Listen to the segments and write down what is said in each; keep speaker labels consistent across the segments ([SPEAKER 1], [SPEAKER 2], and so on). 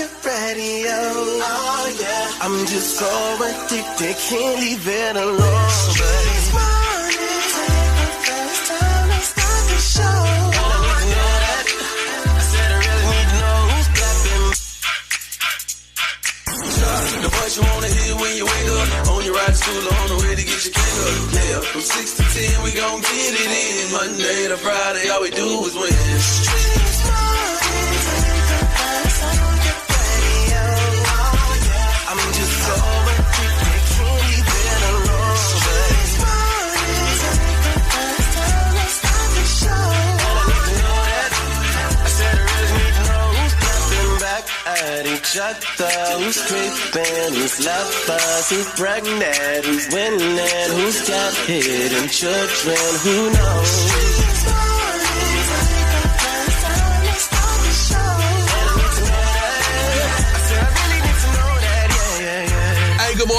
[SPEAKER 1] your radio. Oh yeah, I'm just so addicted, can't leave it alone. But it's morning, take the first time to start the show. I need to know that. I said I really need to know who's clapping. The voice you wanna hear when you wake up, on your ride to school, on the way to get your cake up. Yeah, from 6 to 10, we gon' get it in. Monday to Friday, all we do is win. Streetz morning, take the first time to get radio. Oh yeah, I'm just so addicted, can't leave it alone. But it's morning, take the first time to start the show. And I need to know that. I said I really need to know who's clapping back at each other, who's creeping, who's lovers, who's pregnant, who's winning, who's got hidden children, who knows?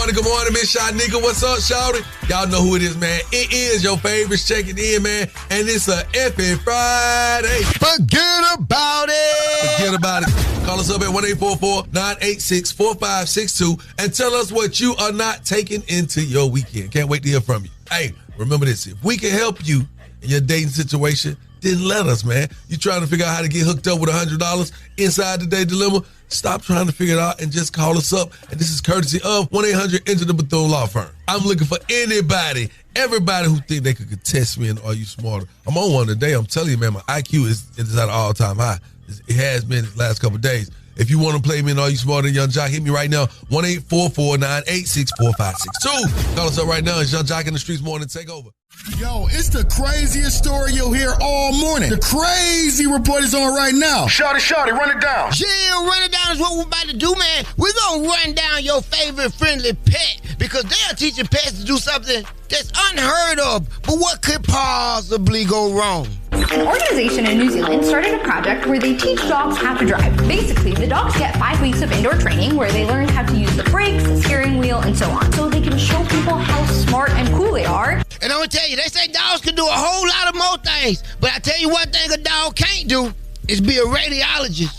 [SPEAKER 2] Good morning, Miss Shanika. What's up, shawty? Y'all know who it is, man. It is your favorites checking in, man. And it's a epic Friday.
[SPEAKER 3] Forget about it.
[SPEAKER 2] Forget about it. Call us up at 1-844-986-4562 and tell us what you are not taking into your weekend. Can't wait to hear from you. Hey, remember this. If we can help you in your dating situation, then let us, man. You trying to figure out how to get hooked up with $100 inside the Date Dilemma? Stop trying to figure it out and just call us up. And this is courtesy of 1-800-ENTER the Bethune Law Firm. I'm looking for everybody who think they could contest me and Are You Smarter? I'm on one today. I'm telling you, man, my IQ is at an all-time high. It has been the last couple of days. If you want to play me in Are You Smarter, Young Jock, hit me right now, 1-844-986-4562. Call us up right now. It's Young Jock in the Streetz Morning Takeover.
[SPEAKER 3] Yo, it's the craziest story you'll hear all morning. The crazy report is on right now.
[SPEAKER 4] Shawty, run it down.
[SPEAKER 5] Yeah, run it down is what we're about to do, man. We're going to run down your favorite friendly pet because they are teaching pets to do something that's unheard of. But what could possibly go wrong?
[SPEAKER 6] An organization in New Zealand started a project where they teach dogs how to drive. Basically, the dogs get 5 weeks of indoor training where they learn how to use the brakes, the steering wheel, and so on, so they can show people how smart and cool they are.
[SPEAKER 5] And I'm going to tell you, they say dogs can do a whole lot of more things. But I tell you one thing a dog can't do is be a radiologist.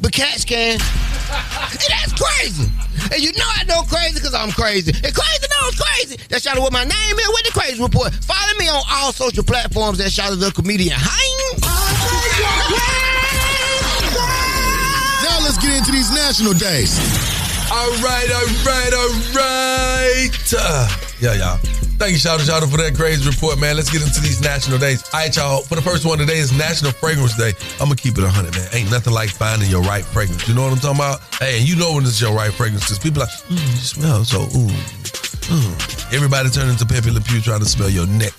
[SPEAKER 5] But cats can. And that's crazy. And you know I know crazy because I'm crazy. And crazy knows crazy. That's y'all what my name is with the Crazy Report. Follow me on all social platforms at y'all the comedian.
[SPEAKER 3] Now let's get into these national days.
[SPEAKER 2] All right. Yeah, y'all. Thank you, Shawty, for that crazy report, man. Let's get into these national days. All right, y'all. For the first one today is National Fragrance Day. I'm going to keep it 100, man. Ain't nothing like finding your right fragrance. You know what I'm talking about? Hey, and you know when it's your right fragrance because people are like, you smell so, Everybody turn into Pepe Le Pew trying to smell your neck.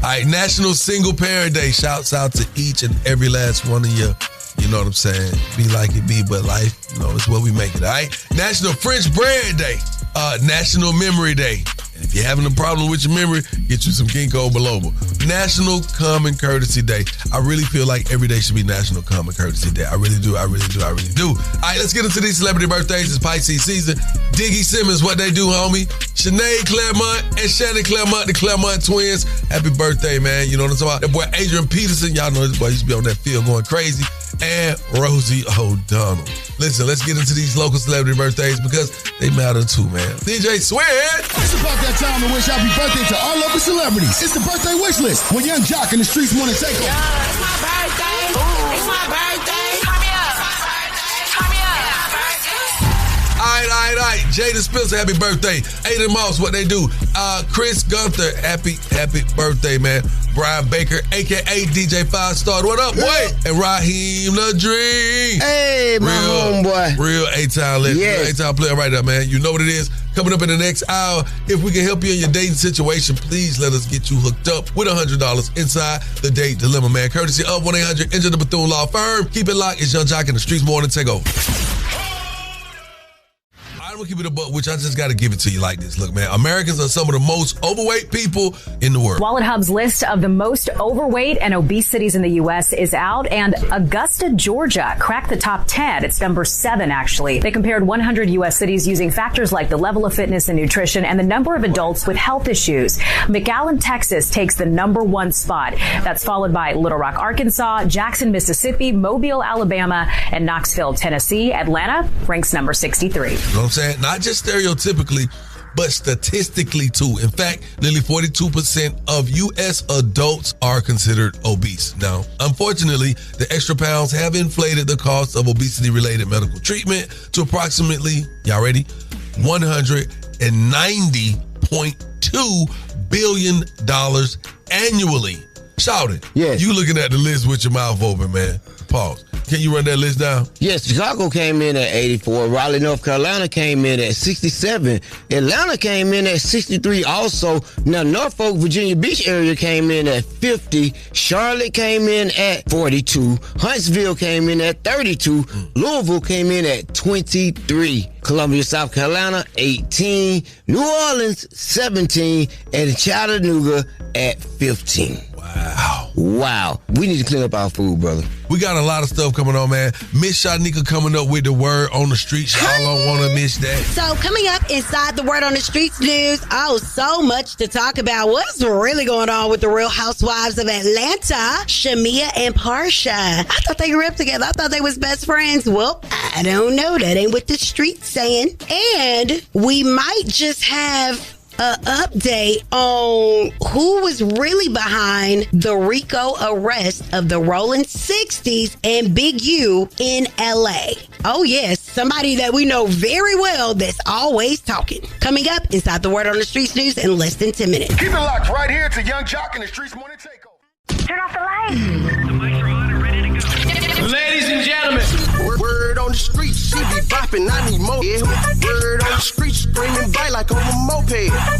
[SPEAKER 2] All right, National Single Parent Day. Shouts out to each and every last one of you. You know what I'm saying? Be like it be, but life, it's what we make it, all right? National French Bread Day. National Memory Day. And if you're having a problem with your memory, get you some ginkgo biloba. National Common Courtesy Day. I really feel like every day should be National Common Courtesy Day. I really do. All right, let's get into these celebrity birthdays. It's Pisces season. Diggy Simmons, what they do, homie. Sinead Claremont and Shannon Claremont, the Claremont twins. Happy birthday, man. You know what I'm talking about? That boy Adrian Peterson, y'all know this boy used to be on that field going crazy. And Rosie O'Donnell. Listen, let's get into these local celebrity birthdays because they matter too, man. DJ Sweat.
[SPEAKER 3] It's about that time to wish happy birthday to our local celebrities. It's the birthday wish list with Young Jock in the Streetz Morning Takeover.
[SPEAKER 7] Yo, it's my birthday. Ooh. It's my birthday. Turn me up. Turn me up.
[SPEAKER 2] All right. Jada Spencer, happy birthday. Aiden Moss, what they do? Chris Gunther, happy birthday, man. Brian Baker, a.k.a. DJ 5-Star. What up, boy? And Raheem the Dream.
[SPEAKER 5] Hey, my homeboy.
[SPEAKER 2] Real A-Town legend.
[SPEAKER 5] Yes.
[SPEAKER 2] Real A-Town player right there, man. You know what it is. Coming up in the next hour, if we can help you in your dating situation, please let us get you hooked up with $100 inside the Date Dilemma, man. Courtesy of 1-800-ENTER the Bethune Law Firm. Keep it locked. It's Young Jock in the Streetz Morning Takeover. I'm gonna keep it a buck, which I just gotta give it to you like this. Look, man, Americans are some of the most overweight people in the world.
[SPEAKER 4] Wallet Hub's list of the most overweight and obese cities in the U.S. is out, and Augusta, Georgia cracked the top 10. It's number 7, actually. They compared 100 U.S. cities using factors like the level of fitness and nutrition and the number of adults with health issues. McAllen, Texas takes the number 1 spot. That's followed by Little Rock, Arkansas, Jackson, Mississippi, Mobile, Alabama, and Knoxville, Tennessee. Atlanta ranks number 63.
[SPEAKER 2] You know what I'm saying? Not just stereotypically, but statistically too. In fact, nearly 42% of U.S. adults are considered obese. Now, unfortunately, the extra pounds have inflated the cost of obesity-related medical treatment to approximately, y'all ready? $190.2 billion annually. Shout it.
[SPEAKER 5] Yes.
[SPEAKER 2] You looking at the list with your mouth open, man. Pause. Can you run that list down?
[SPEAKER 5] Yes, Chicago came in at 84. Raleigh, North Carolina came in at 67. Atlanta came in at 63 also. Now, Norfolk, Virginia Beach area came in at 50. Charlotte came in at 42. Huntsville came in at 32. Louisville came in at 23. Columbia, South Carolina, 18. New Orleans, 17. And Chattanooga at 15. Wow. We need to clean up our food, brother.
[SPEAKER 2] We got a lot of stuff coming on, man. Miss Shanika coming up with the word on the streets. Y'all don't want to miss that.
[SPEAKER 8] So coming up inside the Word on the Streets news, so much to talk about. What's really going on with the Real Housewives of Atlanta, Shamea and Porsha? I thought they grew up together. I thought they was best friends. Well, I don't know. That ain't what the streets saying. And we might just have an update on who was really behind the RICO arrest of the Rolling 60s and Big U in LA. Oh yes, somebody that we know very well that's always talking. Coming up inside the Word on the Streets news in less than 10 minutes.
[SPEAKER 3] Keep it locked right here to Young Jock and the Streetz Morning Takeover.
[SPEAKER 6] Turn off the lights.
[SPEAKER 1] The mics are on and ready to go. Ladies and gentlemen.
[SPEAKER 9] Word on the streets, she be bopping, I need more. Yeah. Word on the streets, screaming bite like on a moped.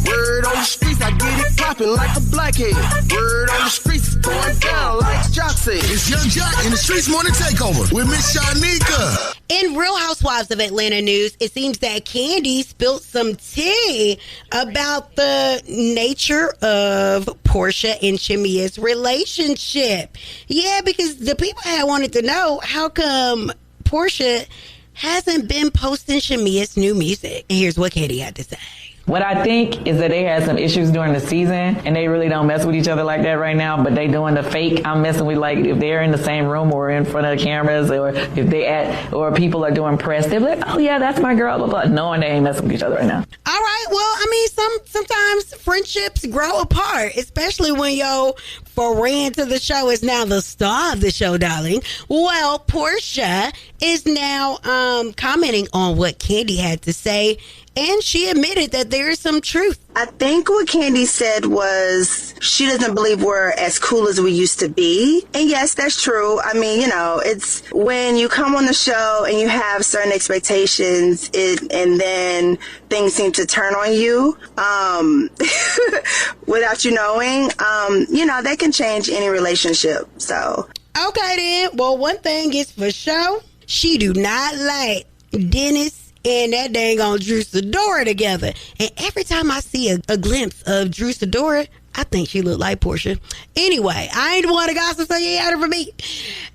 [SPEAKER 9] Word on the streets, I get it popping like a blackhead. Word on the streets, going down like Jock said.
[SPEAKER 3] It's Young Jock and the Streetz Morning Takeover with Miss Shanika.
[SPEAKER 8] In Real Housewives of Atlanta news, it seems that Kandi spilled some tea about the nature of Porsha and Shamea's relationship. Yeah, because the people had wanted to know how come Porsha hasn't been posting Shamea's new music. And here's what Kandi had to say.
[SPEAKER 10] What I think is that they had some issues during the season, and they really don't mess with each other like that right now, but they doing the fake. I'm messing with, like, if they're in the same room or in front of the cameras, or if or people are doing press, they're like, oh yeah, that's my girl, blah, blah, knowing they ain't messing with each other right now.
[SPEAKER 8] All right, well, I mean, sometimes friendships grow apart, especially when your friend to the show is now the star of the show, darling. Well, Porsha is now commenting on what Kandi had to say, and she admitted that there is some truth.
[SPEAKER 11] I think what Kandi said was she doesn't believe we're as cool as we used to be. And yes, that's true. I mean, you know, it's when you come on the show and you have certain expectations and then things seem to turn on you without you knowing, you know, that can change any relationship. So. Okay, then. Well, one thing is for sure, she do not like Dennis and that dang on Drew Sidora together. And every time I see a glimpse of Drew Sidora, I think she look like Porsha. Anyway, I ain't the one to gossip, so you ain't out of for me.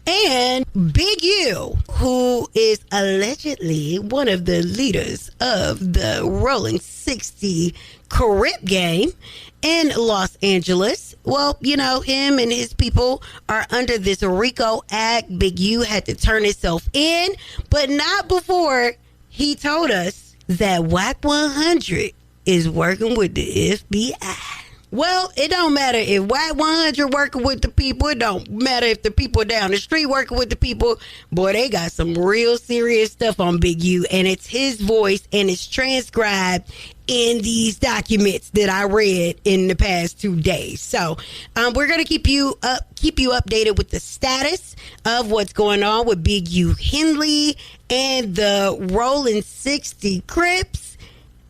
[SPEAKER 11] And Big U, who is allegedly one of the leaders of the Rolling 60 Carib game in Los Angeles. Well, you know, him and his people are under this RICO Act. Big U had to turn himself in, but not before he told us that WAC 100 is working with the FBI. Well, it don't matter if WAC 100 working with the people. It don't matter if the people down the street working with the people. Boy, they got some real serious stuff on Big U, and it's his voice, and it's transcribed in these documents that I read in the past 2 days. So we're going to keep you updated with the status of what's going on with Big U Henley and the Rolling 60 Crips.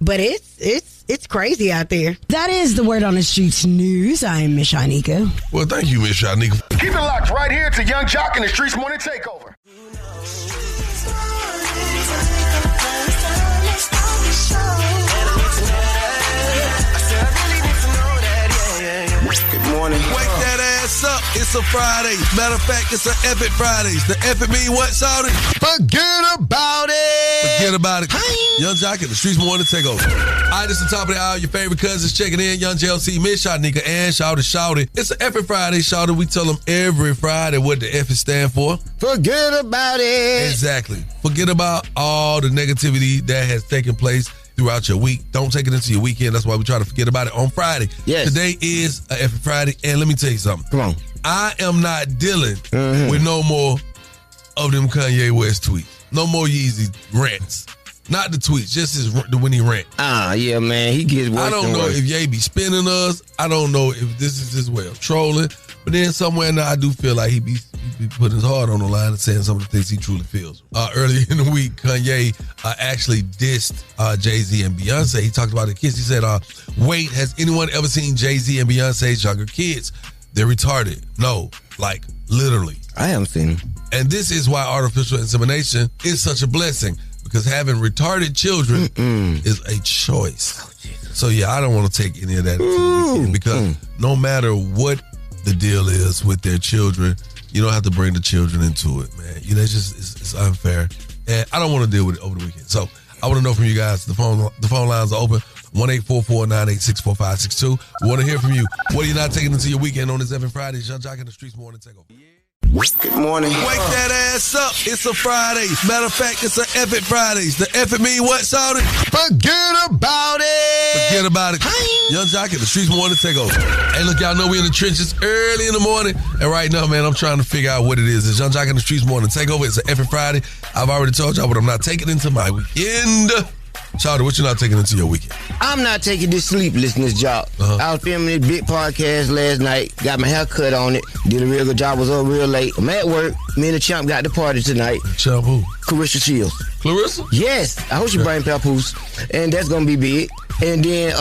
[SPEAKER 11] But it's crazy out there.
[SPEAKER 8] That is the Word on the Streets news. I am Miss Shanika.
[SPEAKER 2] Well, thank you, Miss Shanika.
[SPEAKER 3] Keep it locked right here to Young Jock and the Streetz Morning Takeover.
[SPEAKER 2] It's a Friday. Matter of fact, it's an Epic Fridays. The Epic mean what, Shawty?
[SPEAKER 5] Forget about it.
[SPEAKER 2] Forget about it. Young Jock and the Streetz Morning Takeover. All right, it's the top of the hour. Your favorite cousins checking in. Young JLC, Miss Shawty, and Shawty. It's an Epic Friday, Shawty. We tell them every Friday what the F is stand for.
[SPEAKER 5] Forget about it.
[SPEAKER 2] Exactly. Forget about all the negativity that has taken place throughout your week. Don't take it into your weekend. That's why we try to forget about it on Friday.
[SPEAKER 5] Yes.
[SPEAKER 2] Today is a Epic Friday, and let me tell you something.
[SPEAKER 5] Come on.
[SPEAKER 2] I am not dealing with no more of them Kanye West tweets. No more Yeezy rants. Not the tweets, just when he rant.
[SPEAKER 5] Yeah, man. He gets worse.
[SPEAKER 2] I don't know if Ye be spinning us. I don't know if this is his way of trolling. But then somewhere now I do feel like he be putting his heart on the line and saying some of the things he truly feels. Earlier in the week, Kanye actually dissed Jay-Z and Beyonce. He talked about the kids. He said, wait, has anyone ever seen Jay-Z and Beyonce's younger kids? They're retarded. No, like literally.
[SPEAKER 5] I haven't seen them.
[SPEAKER 2] And this is why artificial insemination is such a blessing, because having retarded children is a choice. So yeah, I don't want to take any of that into the weekend, because no matter what the deal is with their children, you don't have to bring the children into it, man. You know, it's unfair. And I don't want to deal with it over the weekend. So I want to know from you guys. The phone lines are open. 1-844-986-4562. We want to hear from you. What are you not taking into your weekend on this Epic Friday? Young Jock and the Streetz Morning Takeover.
[SPEAKER 9] Good morning.
[SPEAKER 2] Wake that ass up. It's a Friday. Matter of fact, it's an Epic Fridays. The Epic mean what, Shawty?
[SPEAKER 5] Forget about it.
[SPEAKER 2] Forget about it. Young Jock and the Streetz Morning Takeover. Hey, look, y'all know we in the trenches early in the morning. And right now, man, I'm trying to figure out what it is. It's Young Jock and the Streetz Morning Takeover. It's an Epic Friday. I've already told y'all, but I'm not taking into my weekend. Shawty, what you not taking into your weekend?
[SPEAKER 5] I'm not taking this sleeplessness job. I was filming this big podcast last night. Got my hair cut on it. Did a real good job. Was up real late. I'm at work. Me and the champ got the party tonight.
[SPEAKER 2] Champ who?
[SPEAKER 5] Clarissa Shields.
[SPEAKER 2] Clarissa?
[SPEAKER 5] Yes. I hope she bring papoose. And that's going to be big. And then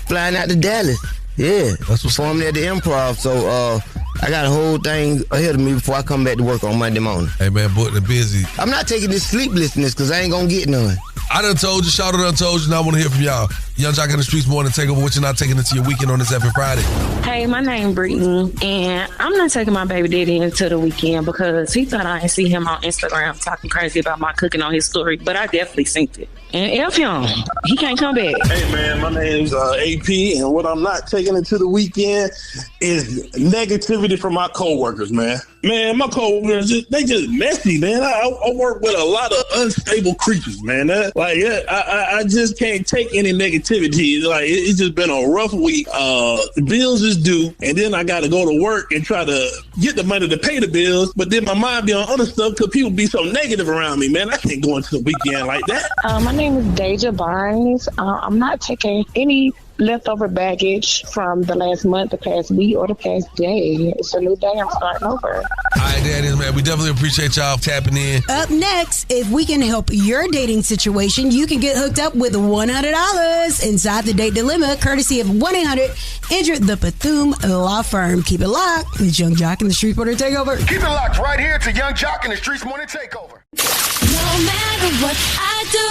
[SPEAKER 5] flying out to Dallas. Yeah.
[SPEAKER 2] That's what's
[SPEAKER 5] performing at the Improv. So I got a whole thing ahead of me before I come back to work on Monday morning.
[SPEAKER 2] Hey, man, boy, they're busy.
[SPEAKER 5] I'm not taking this sleeplessness because I ain't going to get none.
[SPEAKER 2] I done told you, Shawty done told you, and I want to hear from y'all. Young Jock and the Streetz Morning Takeover. What you not taking into your weekend on this Epic Friday?
[SPEAKER 12] Hey, my name Brittany, and I'm not taking my baby daddy into the weekend because he thought I didn't see him on Instagram talking crazy about my cooking on his story, but I definitely synced it. And F him. He can't come back.
[SPEAKER 13] Hey, man, my name's AP, and what I'm not taking into the weekend is negativity from my coworkers, man. Man, my coworkers, they just messy, man. I work with a lot of unstable creatures, man. I just can't take any negativity. Like, it's just been a rough week. The bills is due, and then I got to go to work and try to get the money to pay the bills, but then my mind be on other stuff because people be so negative around me, man. I can't go into the weekend like that.
[SPEAKER 12] My name is Deja Barnes. I'm not taking any leftover baggage from the last month, the past week, or the past day. It's a new day. I'm starting over.
[SPEAKER 2] All right, that is, man. We definitely appreciate y'all tapping in.
[SPEAKER 8] Up next, if we can help your dating situation, you can get hooked up with $100 inside the Date Dilemma, courtesy of 1-800 the Bethune Law Firm. Keep it locked. It's Young Jock and the Streetz Morning Takeover.
[SPEAKER 3] Keep it locked right here to Young Jock and the Streetz Morning Takeover.
[SPEAKER 7] No matter what I do,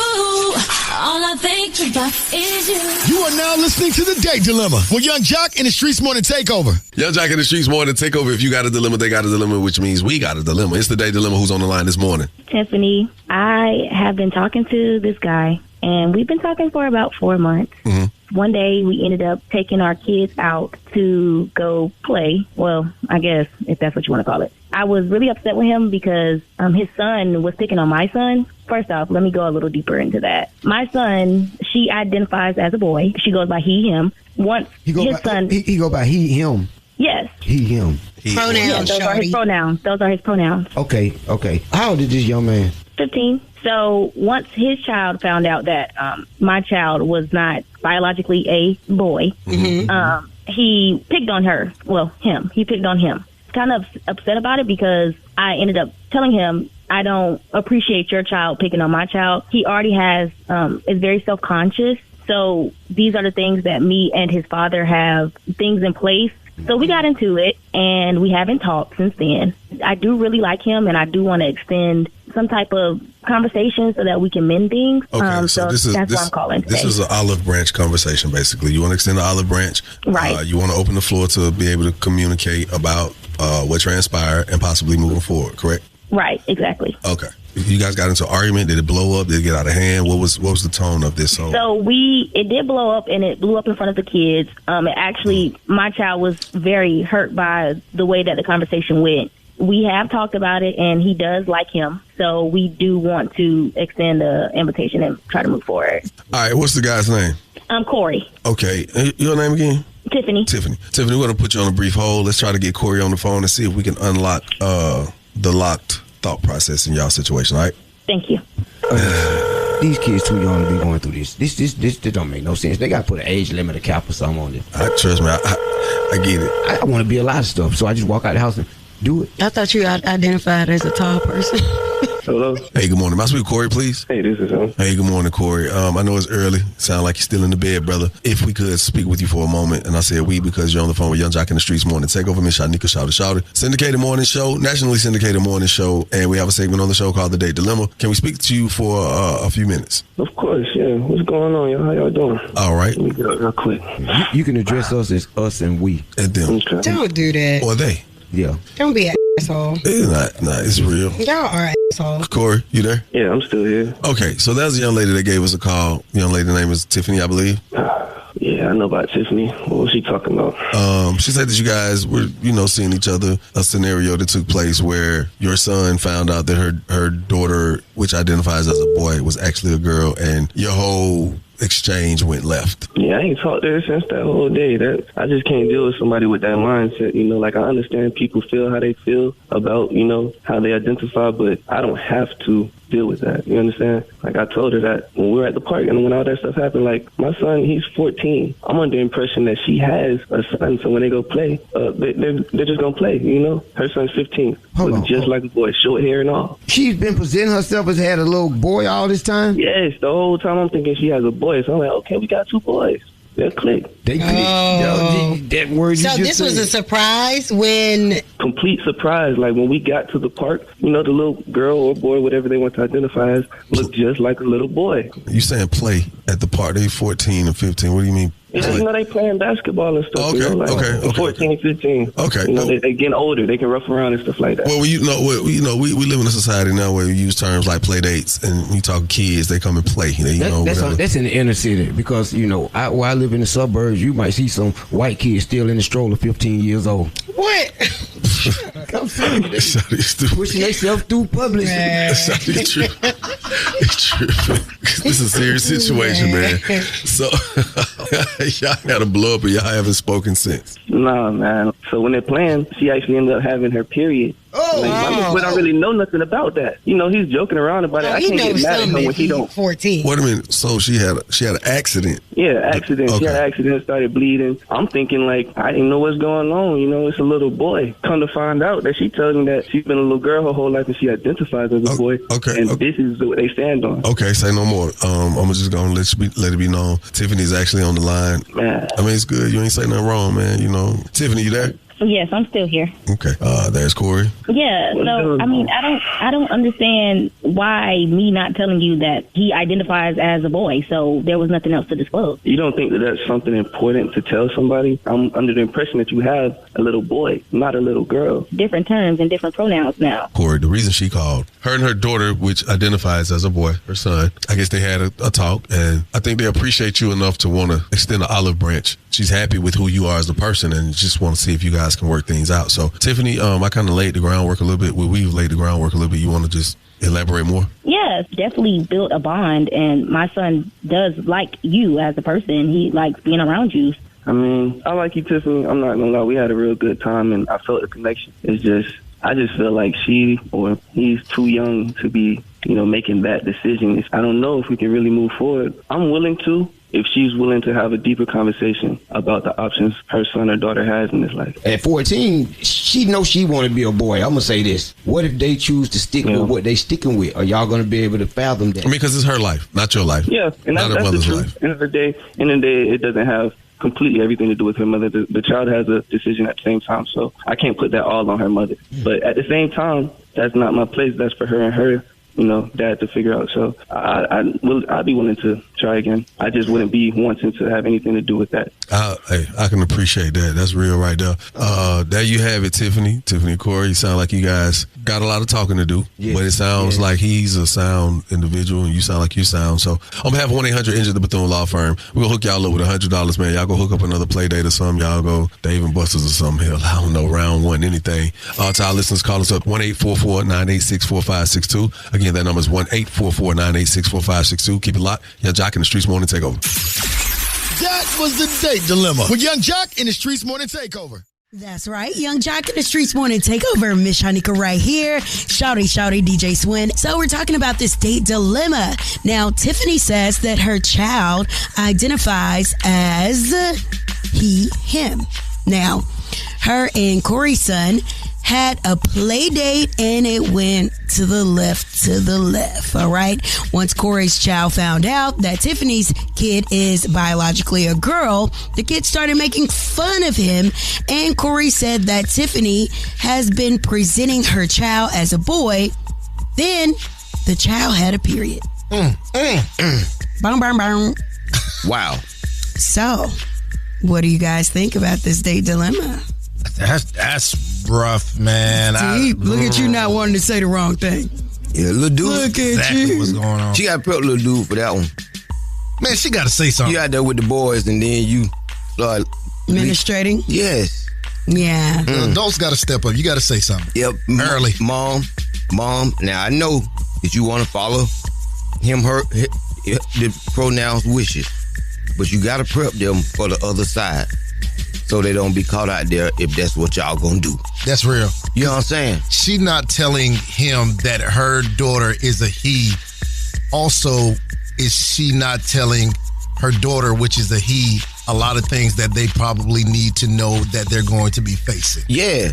[SPEAKER 7] all I think about is you.
[SPEAKER 3] You are now listening to the Date Dilemma with Young Jock and the Streetz Morning Takeover.
[SPEAKER 2] Young Jock and the Streetz Morning Takeover. If you got a dilemma, they got a dilemma, which means we got a dilemma. It's the Date Dilemma. Who's on the line this morning?
[SPEAKER 14] Tiffany. I have been talking to this guy, and we've been talking for about 4 months.
[SPEAKER 2] Mm-hmm.
[SPEAKER 14] One day, we ended up taking our kids out to go play. Well, I guess, if that's what you want to call it. I was really upset with him because his son was picking on my son. First off, let me go a little deeper into that. My son, she identifies as a boy. She goes by he, him. Once he go
[SPEAKER 5] by he, him.
[SPEAKER 14] Yes.
[SPEAKER 5] He, him.
[SPEAKER 14] Pronouns, those are his pronouns. Those are his pronouns.
[SPEAKER 5] Okay. How old is this young man?
[SPEAKER 14] 15. So once his child found out that my child was not biologically a boy, he picked on her. Well, him. He picked on him. Kind of upset about it because I ended up telling him, I don't appreciate your child picking on my child. He already has, is very self-conscious. So these are the things that me and his father have things in place. So we got into it and we haven't talked since then. I do really like him and I do want to extend some type of conversation so that we can mend things.
[SPEAKER 2] Okay, so that's why I'm calling today. This is an olive branch conversation, basically. You want to extend the olive branch.
[SPEAKER 14] Right.
[SPEAKER 2] You want to open the floor to be able to communicate about what transpired and possibly moving forward, correct?
[SPEAKER 14] Right, exactly.
[SPEAKER 2] Okay. You guys got into an argument. Did it blow up? Did it get out of hand? What was the tone of this?
[SPEAKER 14] So it did blow up, and it blew up in front of the kids. It actually, my child was very hurt by the way that the conversation went. We have talked about it, and he does like him. So we do want to extend the invitation and try to move forward.
[SPEAKER 2] All right. What's the guy's name?
[SPEAKER 14] Corey.
[SPEAKER 2] Okay. Your name again?
[SPEAKER 14] Tiffany.
[SPEAKER 2] Tiffany, we're going to put you on a brief hold. Let's try to get Corey on the phone and see if we can unlock the locked thought process in y'all situation, all right?
[SPEAKER 14] Thank you.
[SPEAKER 5] These kids too young to be going through this. This don't make no sense. They got to put an age limit, a cap or something on this.
[SPEAKER 2] Trust me, I get it.
[SPEAKER 5] I want to be a lot of stuff, so I just walk out the house and do it.
[SPEAKER 8] I thought you identified as a tall person.
[SPEAKER 15] Hello.
[SPEAKER 2] Hey, good morning. May I speak with Corey, please?
[SPEAKER 15] Hey, this is him.
[SPEAKER 2] Hey, good morning, Corey. I know it's early. Sound like you're still in the bed, brother. If we could speak with you for a moment, and I said we because you're on the phone with Young Jock in the Streetz Morning Takeover, Miss Shanika Shouter. Syndicated morning show, nationally syndicated morning show, and we have a segment on the show called The Date Dilemma. Can we speak to you for a few minutes?
[SPEAKER 15] Of course, yeah. What's going on, y'all? How y'all doing?
[SPEAKER 2] All right.
[SPEAKER 15] Let me get up real quick.
[SPEAKER 5] You can address us as us and we.
[SPEAKER 2] And them.
[SPEAKER 15] Okay.
[SPEAKER 8] Don't do that.
[SPEAKER 2] Or they.
[SPEAKER 5] Yeah.
[SPEAKER 8] Don't be an asshole.
[SPEAKER 2] It's not. It's real.
[SPEAKER 8] Y'all are assholes.
[SPEAKER 2] Corey, you there?
[SPEAKER 15] Yeah, I'm still here.
[SPEAKER 2] Okay, so that was a young lady that gave us a call. The young lady's name is Tiffany, I believe.
[SPEAKER 15] Yeah, I know about Tiffany. What was she talking about?
[SPEAKER 2] She said that you guys were, seeing each other. A scenario that took place where your son found out that her daughter, which identifies as a boy, was actually a girl, and your whole exchange went left.
[SPEAKER 15] Yeah, I ain't talked to her since that whole day. I just can't deal with somebody with that mindset. Like, I understand people feel how they feel about, how they identify, but I don't have to deal with that. You understand? Like, I told her that when we were at the park and when all that stuff happened, like, my son, he's 14. I'm under the impression that she has a son, so when they go play, they're just gonna play, Her son's 15. Just like a boy, short hair and all.
[SPEAKER 5] She's been presenting herself as had a little boy all this time?
[SPEAKER 15] Yes, the whole time I'm thinking she has a boy. So I'm like, okay, we got 2 boys. They'll click.
[SPEAKER 5] They click. That word
[SPEAKER 8] so this was a surprise when...
[SPEAKER 15] Complete surprise. Like, when we got to the park, the little girl or boy, whatever they want to identify as, looked just like a little boy.
[SPEAKER 2] You saying play at the park. They 14 and 15. What do you mean?
[SPEAKER 15] Yeah, they playing basketball and stuff. Okay. 14, 15.
[SPEAKER 2] Okay.
[SPEAKER 15] They getting older. They can rough around and stuff like that.
[SPEAKER 2] Well, we live in a society now where we use terms like play dates, and we talk kids. They come and play.
[SPEAKER 5] That's in the inner city because where I live in the suburbs, you might see some white kids still in the stroller, 15 years old.
[SPEAKER 8] What?
[SPEAKER 5] I'm serious. Pushing themselves through public.
[SPEAKER 2] It's true. It's true. This is a serious situation, man. So y'all had a blow up, and y'all haven't spoken since.
[SPEAKER 15] Nah, man. So when they're playing, she actually ended up having her period. My don't really know nothing about that. He's joking around about it. I can't get mad at him when he don't.
[SPEAKER 8] 14.
[SPEAKER 2] Wait a minute. So she had an accident.
[SPEAKER 15] Yeah, accident. Okay. She had an accident, started bleeding. I'm thinking I didn't know what's going on. It's a little boy. Come to find out that she tells me that she's been a little girl her whole life and she identifies as a boy. Okay. And this is what they stand on.
[SPEAKER 2] Okay, say no more. I'm just gonna let it be known. Tiffany's actually on the line.
[SPEAKER 15] Man.
[SPEAKER 2] I mean, it's good. You ain't say nothing wrong, man. Tiffany, you there?
[SPEAKER 14] Yes, I'm still here.
[SPEAKER 2] Okay. There's Corey.
[SPEAKER 14] Yeah. So I don't understand why me not telling you that he identifies as a boy. So there was nothing else to disclose.
[SPEAKER 15] You don't think that that's something important to tell somebody? I'm under the impression that you have a little boy, not a little girl.
[SPEAKER 14] Different terms and different pronouns now.
[SPEAKER 2] Corey, the reason she called, her and her daughter, which identifies as a boy, her son, I guess they had a talk, and I think they appreciate you enough to want to extend an olive branch. She's happy with who you are as a person and just want to see if you guys can work things out. So, Tiffany, I kind of laid the groundwork a little bit. We've laid the groundwork a little bit. You want to just elaborate more?
[SPEAKER 14] Yes, definitely built a bond, and my son does like you as a person. He likes being around you.
[SPEAKER 15] I mean, I like you, Tiffany. I'm not going to lie. We had a real good time, and I felt the connection. I just feel like she or he's too young to be, making that decision. I don't know if we can really move forward. I'm willing to, if she's willing to have a deeper conversation about the options her son or daughter has in his life.
[SPEAKER 5] At 14, she knows she want to be a boy. I'm going to say this. What if they choose to stick with what they sticking with? Are y'all going to be able to fathom that?
[SPEAKER 2] I mean, because it's her life, not your life.
[SPEAKER 15] Yeah, and that's the truth. End of the day, it doesn't have completely everything to do with her mother. The child has a decision at the same time, so I can't put that all on her mother. But at the same time, that's not my place. That's for her and her dad to figure out. So I'd be willing to try again. I just wouldn't be wanting to have anything to do with that.
[SPEAKER 2] Hey, I can appreciate that. That's real right there. There you have it, Tiffany and Corey. You sound like you guys got a lot of talking to do, but it sounds like he's a sound individual and you sound like you sound. So on behalf of 1-800-INJURED, the Bethune Law Firm, we're going to hook y'all up with $100, man. Y'all go hook up another play date or something. Y'all go Dave and Buster's or something. Hell, I don't know, round one, anything. To our listeners, call us up 1-844-986-4562. Again, that number is 1-844-986-4562. Keep it locked. Young Jock in the Streetz Morning Takeover.
[SPEAKER 3] That was the date dilemma with Young Jock in the Streetz Morning Takeover.
[SPEAKER 8] That's right. Young Jock in the Streetz Morning Takeover. Miss Shanika right here. Shouty, DJ Swin. So we're talking about this date dilemma. Now, Tiffany says that her child identifies as he, him. Now, her and Corey's son had a play date and it went to the left, all right? Once Corey's child found out that Tiffany's kid is biologically a girl, the kid started making fun of him, and Corey said that Tiffany has been presenting her child as a boy. Then the child had a period. Boom, boom, boom.
[SPEAKER 5] Wow.
[SPEAKER 8] So, what do you guys think about this date dilemma?
[SPEAKER 16] That's rough, man.
[SPEAKER 8] Deep. Look at you not wanting to say the wrong thing.
[SPEAKER 5] Yeah, little dude.
[SPEAKER 8] Look at you.
[SPEAKER 16] What's going on?
[SPEAKER 5] She got to prep little dude for that one.
[SPEAKER 16] Man, she got to say something.
[SPEAKER 5] You out there with the boys and then you start
[SPEAKER 8] administrating?
[SPEAKER 5] Yes.
[SPEAKER 8] Yeah.
[SPEAKER 16] The adults got to step up. You got to say something.
[SPEAKER 5] Yep.
[SPEAKER 16] Early.
[SPEAKER 5] Mom. Now, I know that you want to follow the pronouns wishes, but you got to prep them for the other side, so they don't be caught out there if that's what y'all gonna do.
[SPEAKER 16] That's real.
[SPEAKER 5] You know what I'm saying?
[SPEAKER 16] She not telling him that her daughter is a he. Also, is she not telling her daughter, which is a he, a lot of things that they probably need to know that they're going to be facing?
[SPEAKER 5] Yeah.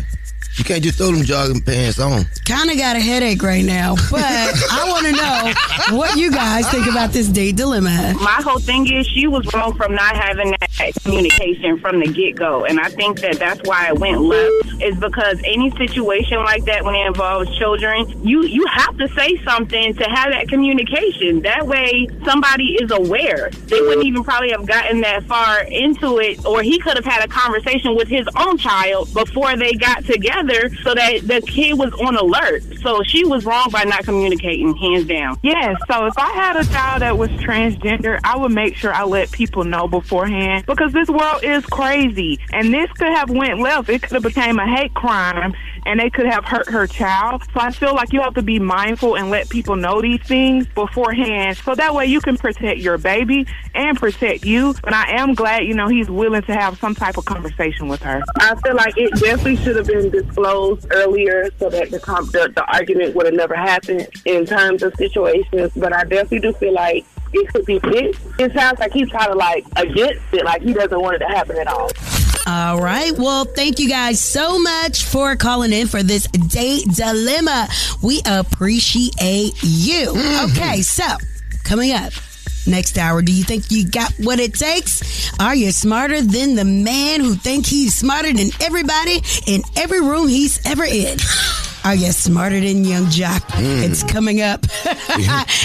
[SPEAKER 5] You can't just throw them jogging pants on.
[SPEAKER 8] Kind of got a headache right now, but I want to know what you guys think about this date dilemma.
[SPEAKER 17] My whole thing is she was wrong from not having that communication from the get-go, and I think that that's why it went left, is because any situation like that when it involves children, you have to say something to have that communication. That way somebody is aware. They wouldn't even probably have gotten that far into it, or he could have had a conversation with his own child before they got together, so that the kid was on alert. So she was wrong by not communicating, hands down.
[SPEAKER 18] Yes, so if I had a child that was transgender, I would make sure I let people know beforehand, because this world is crazy, and this could have went left. It could have became a hate crime, and they could have hurt her child. So I feel like you have to be mindful and let people know these things beforehand, so that way you can protect your baby and protect you. But I am glad, he's willing to have some type of conversation with her.
[SPEAKER 19] I feel like it definitely should have been disclosed earlier so that the argument would have never happened in terms of situations. But I definitely do feel like it could be fixed. It sounds like he's kind of like against it, like he doesn't want it to happen at all.
[SPEAKER 8] All right. Well, thank you guys so much for calling in for this date dilemma. We appreciate you. Okay, so coming up next hour, do you think you got what it takes? Are you smarter than the man who think he's smarter than everybody in every room he's ever in? Are you smarter than Young Jock? It's coming up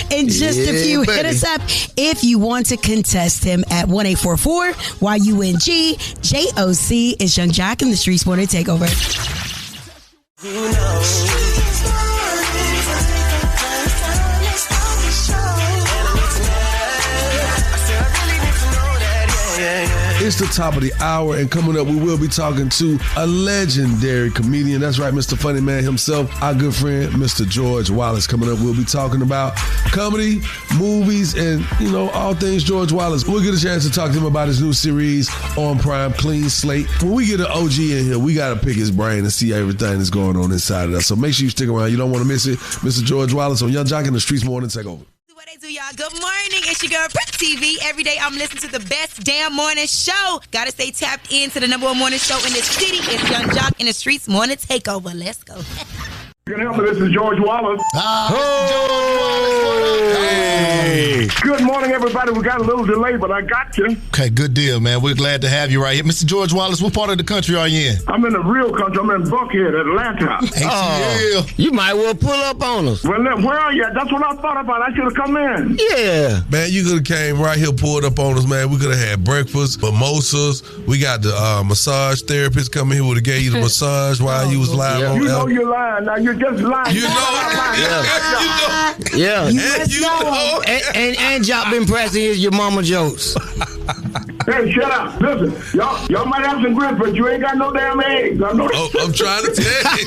[SPEAKER 8] in just a few.
[SPEAKER 5] Buddy.
[SPEAKER 8] Hit us up if you want to contest him at 1-844-YUNG-JOC. It's Young Jock in the Streetz Morning Takeover.
[SPEAKER 2] It's the top of the hour, and coming up, we will be talking to a legendary comedian. That's right, Mr. Funny Man himself, our good friend, Mr. George Wallace. Coming up, we'll be talking about comedy, movies, and, all things George Wallace. We'll get a chance to talk to him about his new series on Prime, Clean Slate. When we get an OG in here, we got to pick his brain and see everything that's going on inside of us. So make sure you stick around. You don't want to miss it. Mr. George Wallace on Young Jock in the Streetz Morning Takeover.
[SPEAKER 20] What they do, y'all. Good morning. It's your girl, Prep TV. Every day I'm listening to the best damn morning show. Gotta stay tapped into the number one morning show in this city. It's Young Jock in the Streetz Morning Takeover. Let's go.
[SPEAKER 21] You can help me. This is George Wallace.
[SPEAKER 16] Hey.
[SPEAKER 21] Good morning, everybody. We got a little delay, but I got you.
[SPEAKER 16] Okay, good deal, man. We're glad to have you right here. Mr. George Wallace, what part of the country are you in?
[SPEAKER 21] I'm in the real country. I'm in Buckhead, Atlanta.
[SPEAKER 5] Oh, you might well pull up on us.
[SPEAKER 21] Well, where are you? That's what I thought about. I should have come in.
[SPEAKER 5] Yeah.
[SPEAKER 2] Man, you could have came right here, pulled up on us, man. We could have had breakfast, mimosas. We got the massage therapist coming here would have gave you the massage while you was live on
[SPEAKER 21] You know you're lying. Now you're just lying.
[SPEAKER 2] You know.
[SPEAKER 5] Yeah.
[SPEAKER 21] You know.
[SPEAKER 5] And Jock been pressing your mama jokes.
[SPEAKER 21] Hey, shut up. Listen, y'all might have some grits, but you ain't got no damn eggs. I'm
[SPEAKER 2] trying to tell you.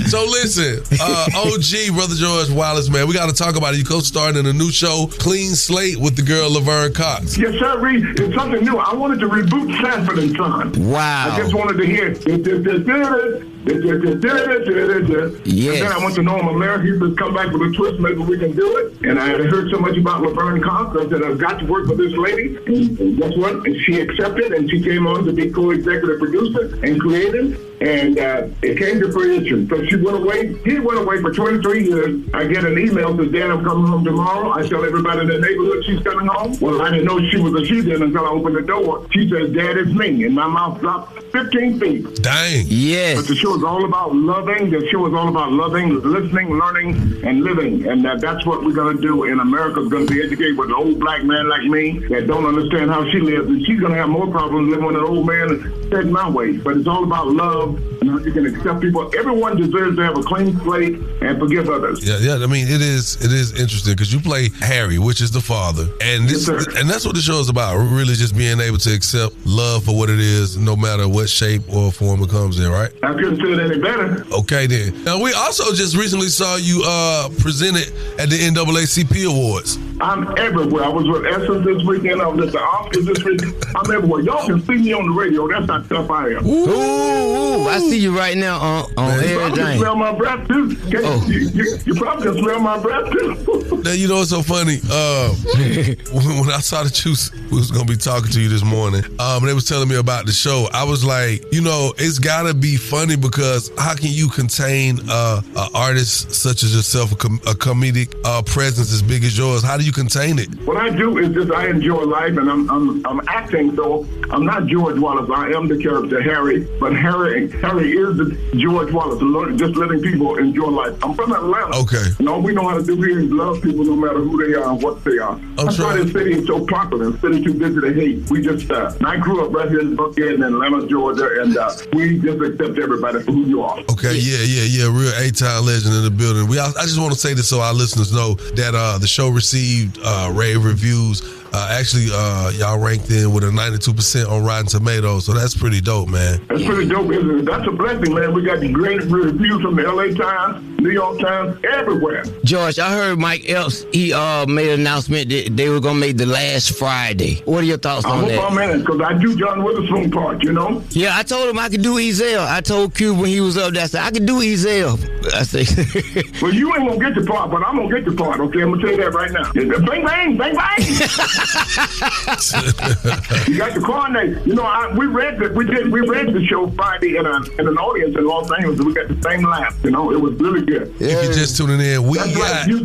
[SPEAKER 2] So listen, OG, Brother George Wallace, man, we got to talk about it. You co-starring in a new show, Clean Slate, with the girl Laverne Cox.
[SPEAKER 21] Yes, sir, Reed. It's something new. I wanted to reboot Sanford and Son.
[SPEAKER 5] Wow.
[SPEAKER 21] I just wanted to hear.
[SPEAKER 5] Yes.
[SPEAKER 21] And then I went to Norman Mayer. He said, come back with a twist. Maybe we can do it. And I had heard so much about Laverne Cox. I said, I've got to work with this lady. And guess what? And she accepted, and she came on to be co-executive producer and creative. And it came to fruition. So she went away. He went away for 23 years. I get an email that Dad, I'm coming home tomorrow. I tell everybody in the neighborhood she's coming home. Well, I didn't know she was a she then until I opened the door. She says, Dad, it's me. And my mouth dropped 15 feet.
[SPEAKER 2] Dang.
[SPEAKER 5] Yes.
[SPEAKER 21] But the show is all about loving. The show is all about loving, listening, learning, and living. And that's what we're going to do. And America's going to be educated with an old black man like me that don't understand how she lives. And she's going to have more problems living with an old man and setting my way. But it's all about love and how you can accept people. Everyone deserves to have a clean slate and forgive others.
[SPEAKER 2] Yeah. I mean, it is interesting because you play Harry, which is the father, and and that's what the show is about. Really, just being able to accept love for what it is, no matter what shape or form it comes in. Right?
[SPEAKER 21] I couldn't say it any better.
[SPEAKER 2] Okay, then. Now we also just recently saw you presented at the NAACP Awards.
[SPEAKER 21] I'm everywhere. I was with Essence this weekend. I was at the Oscars this week. I'm everywhere. Y'all can see me on the radio. That's how tough I am.
[SPEAKER 5] Ooh, I see you right now on
[SPEAKER 21] You probably can smell my breath too. You probably can smell my breath too.
[SPEAKER 2] Now, you know what's so funny? When I saw that you was going to be talking to you this morning, they was telling me about the show, I was like, it's got to be funny because how can you contain an artist such as yourself, a comedic presence as big as yours? How do you contain it?
[SPEAKER 21] What I do is just I enjoy life, and I'm acting, so I'm not George Wallace. I am the character Harry, but Harry is the George Wallace, just letting people enjoy life. I'm from Atlanta.
[SPEAKER 2] Okay.
[SPEAKER 21] All we know how to do here is love people no matter who they are and what they are. That's why this city is so popular. The city too busy to hate. We just, I grew up right here in Buckhead in Atlanta, Georgia, and we just accept everybody for who you are.
[SPEAKER 2] Okay, yeah. Real A-Town legend in the building. I just want to say this so our listeners know that the show received rave reviews. Y'all ranked in with a 92% on Rotten Tomatoes, so that's pretty dope, man.
[SPEAKER 21] That's pretty dope, isn't it? That's a blessing, man. We got the great reviews from the LA Times, New York Times, everywhere.
[SPEAKER 5] George, I heard Mike Epps, he made an announcement that they were going to make the last Friday. What are your thoughts on that?
[SPEAKER 21] I hope I'm in it, because I do John Witherspoon part,
[SPEAKER 5] Yeah, I told him I could do Ezel. I told Cube when he was up there, I said, I could do Ezel. I said,
[SPEAKER 21] well, you ain't going to get the part, but I'm going to get the part, okay? I'm going to tell you that right now. Bang, bang, bang, bang. You got the coordinate. We read the show Friday in an audience in Los Angeles, and we got the same laugh. It was really good.
[SPEAKER 2] If you're just tuning in,
[SPEAKER 21] you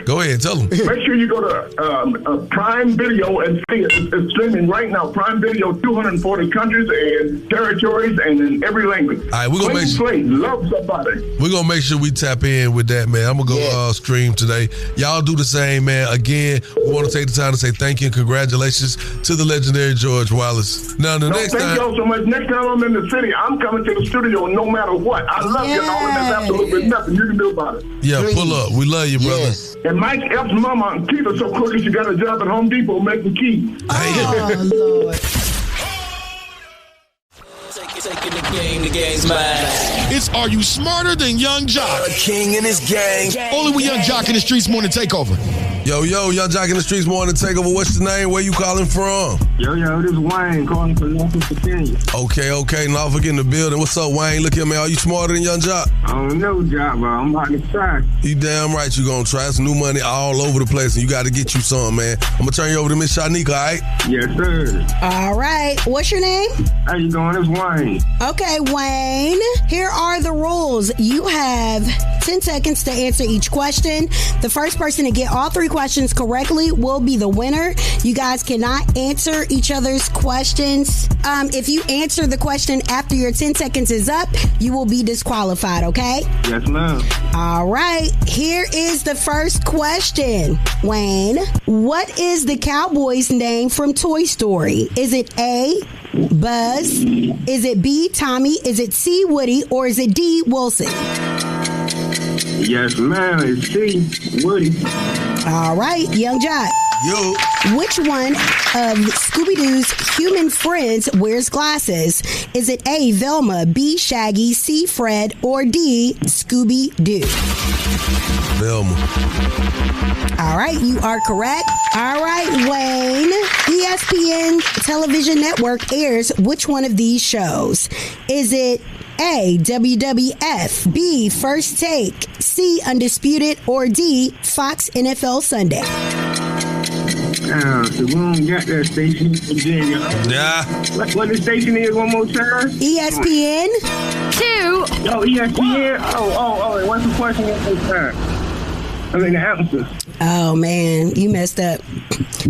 [SPEAKER 21] go
[SPEAKER 2] ahead, tell them.
[SPEAKER 21] Make sure you go to Prime Video and see it. It's streaming right now. Prime Video, 240 countries and territories, and in every language.
[SPEAKER 2] All right, we're gonna make sure.
[SPEAKER 21] Love somebody.
[SPEAKER 2] We're gonna make sure we tap in with that, man. I'm gonna go stream today. Y'all do the same, man. Again, we want to take the time to say thank you and congratulations to the legendary George Wallace. Now,
[SPEAKER 21] thank y'all so much. Next time I'm in the city, I'm coming to the studio no matter what. I love you, and all of there's absolutely nothing you can do about it.
[SPEAKER 2] Yeah, pull up. We love you, brother.
[SPEAKER 21] Yes. And Mike Epps' mama, Keith, so quick she got a job at Home Depot making keys.
[SPEAKER 8] Oh, Lord.
[SPEAKER 1] Taking the game's mine.
[SPEAKER 3] It's Are You Smarter Than Young Jock?
[SPEAKER 1] A king and his gang.
[SPEAKER 3] Only with Young Jock in the Streetz Morning Takeover.
[SPEAKER 2] Yo, Young Jock in the Streetz Morning Takeover. What's the name? Where you calling from?
[SPEAKER 22] Yo, this is Wayne calling from Norfolk, Virginia.
[SPEAKER 2] Okay. Norfolk in the building. What's up, Wayne? Look here, man. Are you smarter than Young Jock?
[SPEAKER 22] I don't know, Jock, but I'm about to try.
[SPEAKER 2] You damn right you gonna try. It's new money all over the place, and you got to get you some, man. I'm gonna turn you over to Miss Shanika, all right?
[SPEAKER 22] Yes, sir.
[SPEAKER 8] All right. What's your name?
[SPEAKER 22] How you doing? It's Wayne.
[SPEAKER 8] Okay, Wayne. Here are the rules. You have 10 seconds to answer each question. The first person to get all 3 questions correctly will be the winner. You guys cannot answer each other's questions. If you answer the question after your 10 seconds is up, you will be disqualified, okay?
[SPEAKER 22] Yes, ma'am.
[SPEAKER 8] All right. Here is the first question. Wayne, what is the cowboy's name from Toy Story? Is it A, Buzz? Is it B, Tommy? Is it C, Woody? Or is it D, Wilson?
[SPEAKER 22] Yes, ma'am. It's C, Woody.
[SPEAKER 8] All right, Young Jock.
[SPEAKER 2] Yo.
[SPEAKER 8] Which one of Scooby-Doo's human friends wears glasses? Is it A, Velma, B, Shaggy, C, Fred, or D, Scooby-Doo?
[SPEAKER 2] Velma.
[SPEAKER 8] All right, you are correct. All right, Wayne. ESPN television network airs which one of these shows? Is it A, WWF, B, First Take, C, Undisputed, or D, Fox NFL Sunday?
[SPEAKER 22] So we don't got that station in Virginia.
[SPEAKER 2] Yeah.
[SPEAKER 22] What the station is one more time?
[SPEAKER 8] ESPN
[SPEAKER 22] 2. Oh, ESPN. Oh. What's the question one more time? I mean the answer.
[SPEAKER 8] Oh man, you messed up.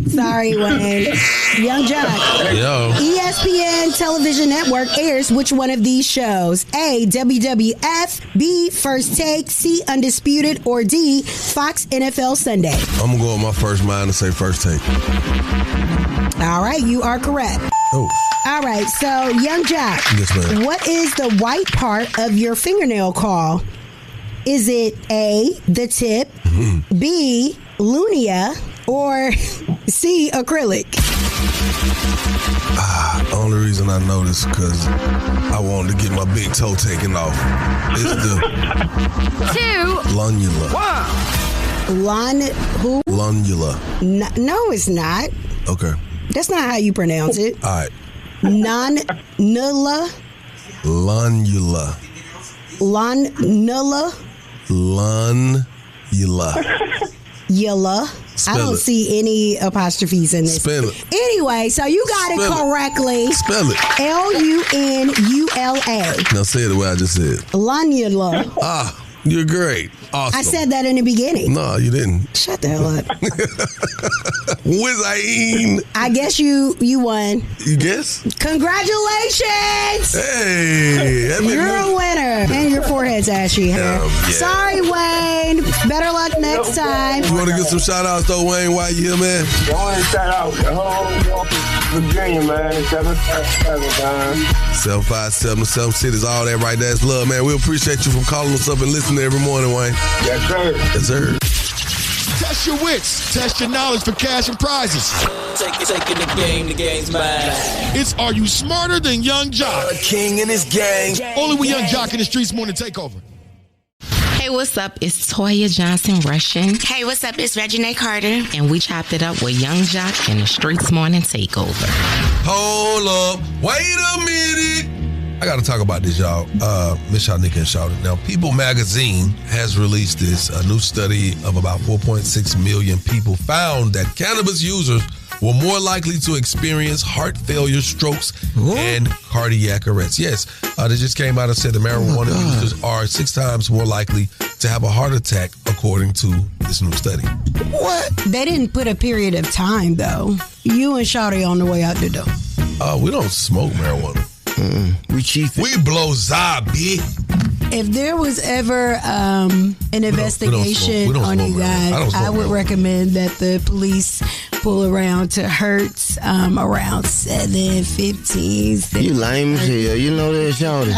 [SPEAKER 8] Sorry, Wayne. Young Jock.
[SPEAKER 2] Yo.
[SPEAKER 8] ESPN television network airs which one of these shows? A, WWF, B, First Take, C, Undisputed, or D, Fox NFL Sunday?
[SPEAKER 2] I'm going to go with my first mind and say First Take.
[SPEAKER 8] All right, you are correct.
[SPEAKER 2] Oh.
[SPEAKER 8] All right, so Young Jock.
[SPEAKER 2] Yes, ma'am.
[SPEAKER 8] What is the white part of your fingernail called? Is it A, the tip, B, lunia, or C, acrylic?
[SPEAKER 2] Only reason I know this because I wanted to get my big toe taken off. It's the
[SPEAKER 8] 2.
[SPEAKER 2] lunula.
[SPEAKER 8] Wow. Who?
[SPEAKER 2] Lunula.
[SPEAKER 8] No, it's not.
[SPEAKER 2] Okay.
[SPEAKER 8] That's not how you pronounce it.
[SPEAKER 2] All right.
[SPEAKER 8] Lunula.
[SPEAKER 2] Lunula.
[SPEAKER 8] Lunula. Yella. I don't see any apostrophes in this.
[SPEAKER 2] Spell it.
[SPEAKER 8] Anyway, so you got it correctly.
[SPEAKER 2] Spell it.
[SPEAKER 8] Lunula.
[SPEAKER 2] Now say it the way I just said.
[SPEAKER 8] Lunula.
[SPEAKER 2] You're great. Awesome.
[SPEAKER 8] I said that in the beginning.
[SPEAKER 2] No, you didn't.
[SPEAKER 8] Shut the hell up.
[SPEAKER 2] Wizine.
[SPEAKER 8] I guess you won.
[SPEAKER 2] You guess?
[SPEAKER 8] Congratulations.
[SPEAKER 2] Hey.
[SPEAKER 8] You're a winner. And your forehead's ashy hair.
[SPEAKER 2] Yeah.
[SPEAKER 8] Sorry, Wayne. Better luck next time.
[SPEAKER 2] You want to get some shout outs though, Wayne, while you here, man?
[SPEAKER 22] I want to shout out the whole Virginia, man. 757, man.
[SPEAKER 2] 757, some cities, all that right there. It's love, man. We appreciate you for calling us up and listening every morning, Wayne.
[SPEAKER 22] Yes, sir.
[SPEAKER 2] Yes, sir.
[SPEAKER 3] Test your wits. Test your knowledge for cash and prizes.
[SPEAKER 1] Taking the game's mine.
[SPEAKER 3] It's Are You Smarter Than Young Jock?
[SPEAKER 1] A king and his gang.
[SPEAKER 3] Only with Young Jock in the Streetz Morning Takeover.
[SPEAKER 4] Hey, what's up? It's Toya Johnson Russian.
[SPEAKER 6] Hey, what's up? It's Reginae Carter.
[SPEAKER 4] And we chopped it up with Young Jock in the Streetz Morning Takeover.
[SPEAKER 2] Hold up. Wait a minute. I got to talk about this, y'all. Miss Shanika and Shawty. Now, People Magazine has released a new study of about 4.6 million people found that cannabis users were more likely to experience heart failure, strokes, and cardiac arrest. Yes, they just came out and said that marijuana users are 6 times more likely to have a heart attack, according to this new study.
[SPEAKER 8] What? They didn't put a period of time, though. You and Shawty on the way out the door.
[SPEAKER 2] We don't smoke marijuana.
[SPEAKER 5] We cheat.
[SPEAKER 2] We blow zombie.
[SPEAKER 8] If there was ever an investigation on you guys, I would recommend that the police pull around to Hertz around 7:15.
[SPEAKER 5] You lame as hell. You know that, Shawty.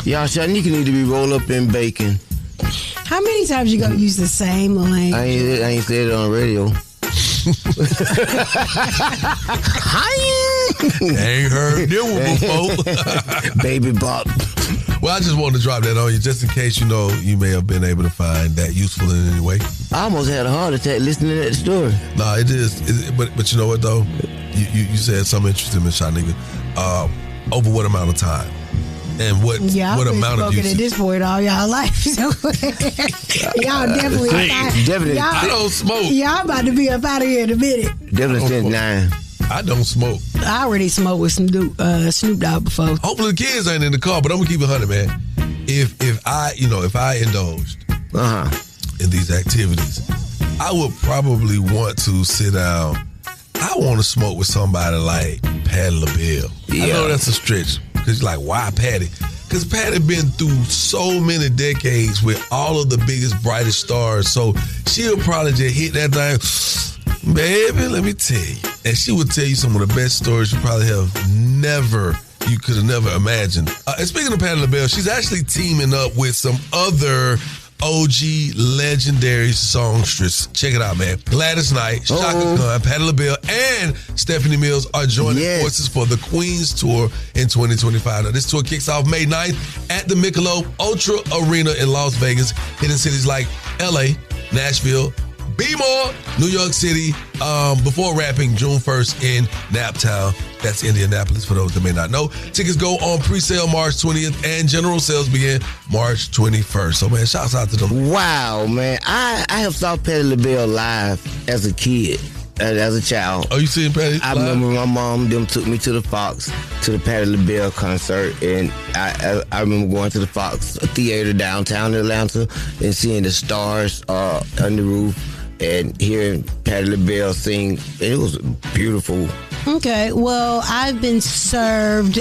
[SPEAKER 5] Y'all, Shanika need to be rolled up in bacon.
[SPEAKER 8] How many times you gonna use the same line?
[SPEAKER 5] I ain't said it on radio.
[SPEAKER 2] Ain't heard that one before.
[SPEAKER 5] Baby bop.
[SPEAKER 2] Well, I just wanted to drop that on you just in case you may have been able to find that useful in any way.
[SPEAKER 5] I almost had a heart attack listening to that story.
[SPEAKER 2] No, it is. But you know what though? You said something interesting, Miss Shanika. Over what amount of time? And what amount of usage?
[SPEAKER 8] At this point all y'all life. So y'all definitely.
[SPEAKER 2] I don't smoke.
[SPEAKER 8] Y'all about to be up out of here in a minute.
[SPEAKER 5] Definitely since 9.
[SPEAKER 2] I don't smoke.
[SPEAKER 8] I already smoked with Snoop Dogg before.
[SPEAKER 2] Hopefully the kids ain't in the car, but I'm gonna keep it 100, man. If if I indulged in these activities, I would probably want to sit down. I want to smoke with somebody like Patti LaBelle.
[SPEAKER 5] Yeah.
[SPEAKER 2] I know that's a stretch because you're like, why Patti? Because Patti been through so many decades with all of the biggest, brightest stars. So she'll probably just hit that thing, baby, let me tell you. And she would tell you some of the best stories you probably you could have never imagined. And speaking of Patti LaBelle, she's actually teaming up with some other OG legendary songstress. Check it out, man. Gladys Knight, Shaka Khan, Patti LaBelle, and Stephanie Mills are joining forces for the Queen's Tour in 2025. Now, this tour kicks off May 9th at the Michelob Ultra Arena in Las Vegas, hitting cities like LA, Nashville, B-More, New York City, before wrapping June 1st in Naptown. That's Indianapolis, for those that may not know. Tickets go on pre-sale March 20th, and general sales begin March 21st. So, man, shouts out to them.
[SPEAKER 5] Wow, man. I have saw Patti LaBelle live as a kid. As a child.
[SPEAKER 2] Oh, you seen Patti?
[SPEAKER 5] I remember my mom, them took me to the Fox, to the Patti LaBelle concert, and I remember going to the Fox Theater downtown Atlanta and seeing the stars on the roof and hearing Patti LaBelle sing. It was beautiful.
[SPEAKER 8] Okay, well, I've been served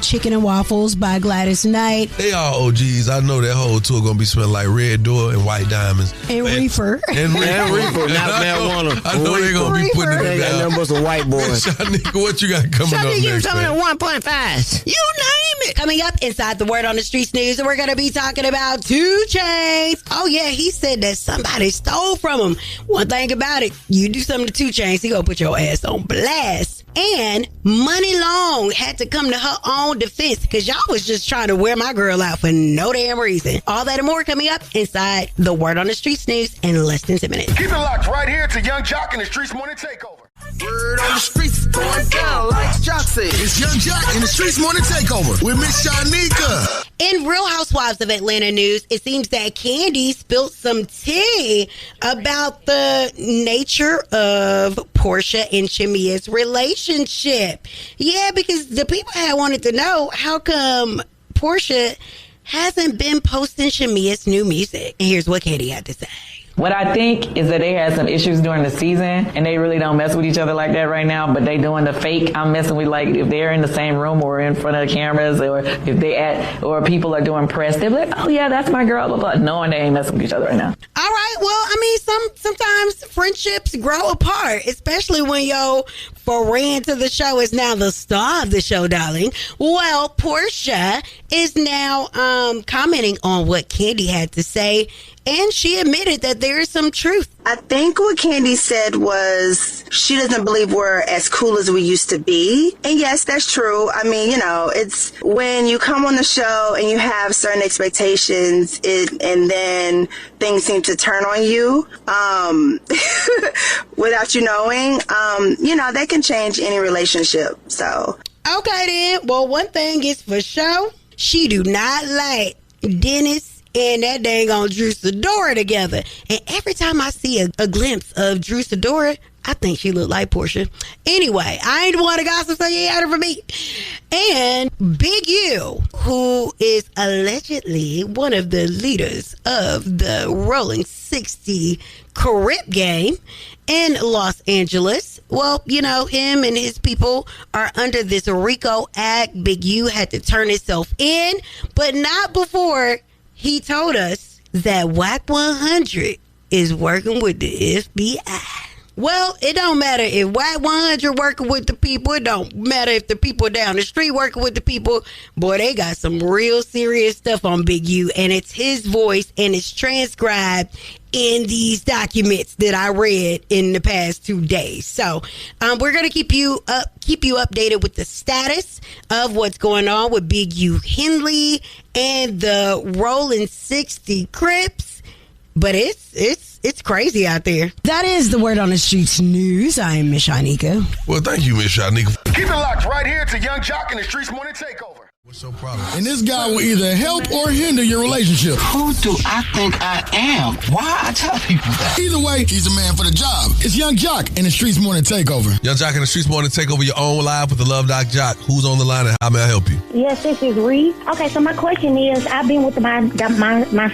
[SPEAKER 8] chicken and waffles by Gladys Knight.
[SPEAKER 2] They all OGs. I know that whole tour gonna be smelling like Red Door and White Diamonds.
[SPEAKER 8] And Reefer.
[SPEAKER 5] And Reefer, not marijuana.
[SPEAKER 2] I know they're gonna be putting it
[SPEAKER 5] down.
[SPEAKER 2] down.
[SPEAKER 5] Nothing but some white boys.
[SPEAKER 2] Shanika, what you got coming up next?
[SPEAKER 5] You coming at 1.5. You name it.
[SPEAKER 8] Coming up inside the Word on the Streets news, we're going to be talking about 2 Chainz. Oh, yeah, he said that somebody stole from him. One thing about it, you do something to 2 Chainz, he gonna put your ass on blast. And Money Long had to come to her own defense because y'all was just trying to wear my girl out for no damn reason. All that and more coming up inside the Word on the Streets news in less than 10 minutes.
[SPEAKER 3] Keep it locked right here to Young Jock and the Streets Morning Takeover.
[SPEAKER 9] Word on the streets going down like Jock said.
[SPEAKER 3] It's Young Jock and the Streets Morning Takeover with Miss Shanika.
[SPEAKER 8] In Real Housewives of Atlanta news, it seems that Kandi spilled some tea about the nature of Porsha and Shamea's relationship. Yeah, because the people had wanted to know how come Porsha hasn't been posting Shamea's new music. And here's what Kandi had to say.
[SPEAKER 10] What I think is that they had some issues during the season and they really don't mess with each other like that right now, but they doing the fake. I'm messing with, like, if they're in the same room or in front of the cameras or if or people are doing press, they're like, oh yeah, that's my girl, blah, blah, knowing they ain't messing with each other right now.
[SPEAKER 8] All right, well, I mean, sometimes friendships grow apart, especially when your friend to the show is now the star of the show, darling. Well, Porsha is now commenting on what Kandi had to say, and she admitted that there is some truth.
[SPEAKER 6] I think what Kandi said was she doesn't believe we're as cool as we used to be. And yes, that's true. I mean, you know, it's when you come on the show and you have certain expectations and then things seem to turn on you without you knowing, you know, that can change any relationship. So. Okay, then. Well, one thing is for sure, she do not like Dennis and that dang on Drew Sidora together. And every time I see a glimpse of Drew Sidora, I think she look like Porsha. Anyway, I ain't the one to gossip, so you ain't heard it from me. And Big U, who is allegedly one of the leaders of the Rolling 60 Crip game in Los Angeles. Well, you know, him and his people are under this RICO Act. Big U had to turn himself in, but not before he told us that WAC 100 is working with the FBI. Well, it don't matter if WAC 100 working with the people. It don't matter if the people down the street working with the people. Boy, they got some real serious stuff on Big U, and it's his voice, and it's transcribed in these documents that I read in the past 2 days. So we're going to keep you updated with the status of what's going on with Big U Henley and the Rolling 60 Crips. But it's crazy out there. That is the Word on the Streets news. I am Miss Shanika.
[SPEAKER 2] Well, thank you, Miss Shanika.
[SPEAKER 3] Keep it locked right here to Young Jock and the Streets Morning Takeover.
[SPEAKER 2] What's your problem?
[SPEAKER 3] And this guy will either help or hinder your relationship.
[SPEAKER 11] Who do I think I am? Why I tell people that?
[SPEAKER 3] Either way, he's the man for the job. It's Young Jock in the Streetz Morning Takeover.
[SPEAKER 2] Young Jock in the Streetz Morning Takeover, your own live with the Love Doc Jock. Who's on the line and how may I help you?
[SPEAKER 13] Yes, this is Ree. Okay, so my question is, I've been with my